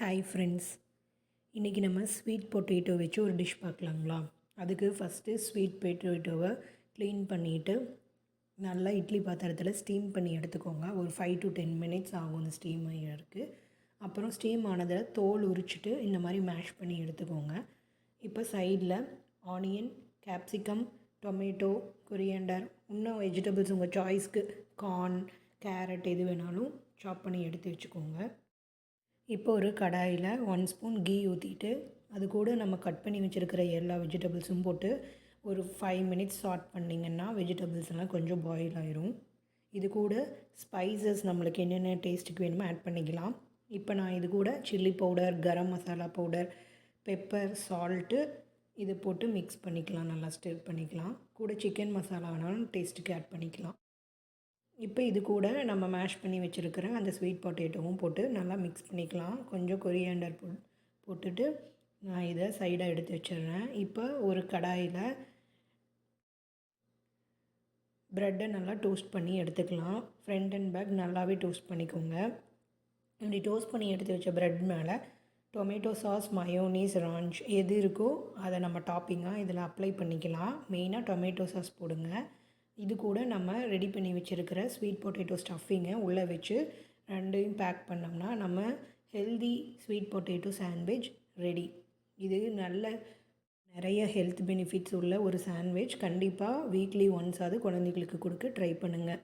Hi friends, இன்றைக்கி நம்ம sweet potato வச்சு ஒரு டிஷ் பார்க்கலாங்களா? அதுக்கு ஃபஸ்ட்டு ஸ்வீட் பொட்டேட்டோவை க்ளீன் பண்ணிவிட்டு நல்லா இட்லி பாத்திரத்தில் ஸ்டீம் பண்ணி எடுத்துக்கோங்க. ஒரு 5 to 10 மினிட்ஸ் ஆகும் அந்த ஸ்டீம் ஆகிறதுக்கு. அப்புறம் ஸ்டீம் ஆனதில் தோல் உரிச்சிட்டு இந்த மாதிரி மேஷ் பண்ணி எடுத்துக்கோங்க. இப்போ சைடில் ஆனியன், கேப்சிகம், டொமேட்டோ, கொரியாண்டர், இன்னும் வெஜிடபிள்ஸ் உங்கள் சாய்ஸ்க்கு கார்ன், கேரட் எது வேணாலும் சாப் பண்ணி எடுத்து வச்சுக்கோங்க. இப்போ ஒரு கடாயில் 1 ஸ்பூன் கீ ஊற்றிட்டு அது கூட நம்ம கட் பண்ணி வச்சுருக்கிற எல்லா வெஜிடபிள்ஸும் போட்டு ஒரு 5 மினிட்ஸ் சாட் பண்ணிங்கன்னா வெஜிடபிள்ஸ் எல்லாம் கொஞ்சம் பாயில் ஆயிரும். இது கூட ஸ்பைசஸ் நம்மளுக்கு என்னென்ன டேஸ்ட்டுக்கு வேணுமோ ஆட் பண்ணிக்கலாம். இப்போ நான் இது கூட chilli powder, garam masala powder, pepper, salt இது போட்டு மிக்ஸ் பண்ணிக்கலாம். நல்லா ஸ்டிர் பண்ணிக்கலாம். கூட சிக்கன் மசாலா வேணாலும் டேஸ்ட்டுக்கு ஆட் பண்ணிக்கலாம். இப்போ இது கூட நம்ம மேஷ் பண்ணி வச்சுருக்கிற அந்த ஸ்வீட் பொட்டேட்டோவும் போட்டு நல்லா மிக்ஸ் பண்ணிக்கலாம். கொஞ்சம் கொரியாண்டர் போட்டுட்டு நான் இதை சைடாக எடுத்து வச்சிடுறேன். இப்போ ஒரு கடாயில் ப்ரெட்டை நல்லா டோஸ்ட் பண்ணி எடுத்துக்கலாம். ஃப்ரண்ட் அண்ட் பேக் நல்லாவே டோஸ்ட் பண்ணிக்கோங்க. இப்படி டோஸ்ட் பண்ணி எடுத்து வச்ச ப்ரெட் மேலே டொமேட்டோ சாஸ், மயோனீஸ், ரான்ச் எது இருக்கோ அதை நம்ம டாப்பிங்காக இதில் அப்ளை பண்ணிக்கலாம். மெயினாக டொமேட்டோ சாஸ் போடுங்க. இது கூட நம்ம ரெடி பண்ணி வச்சுருக்கிற ஸ்வீட் பொட்டேட்டோ ஸ்டஃபிங்கை உள்ளே வச்சு ரெண்டையும் பேக் பண்ணோம்னா நம்ம healthy sweet potato sandwich ready. இது நிறைய ஹெல்த் பெனிஃபிட்ஸ் உள்ள ஒரு சாண்ட்விச். கண்டிப்பாக வீக்லி ஒன்ஸாவது குழந்தைகளுக்கு கொடுக்க ட்ரை பண்ணுங்கள்.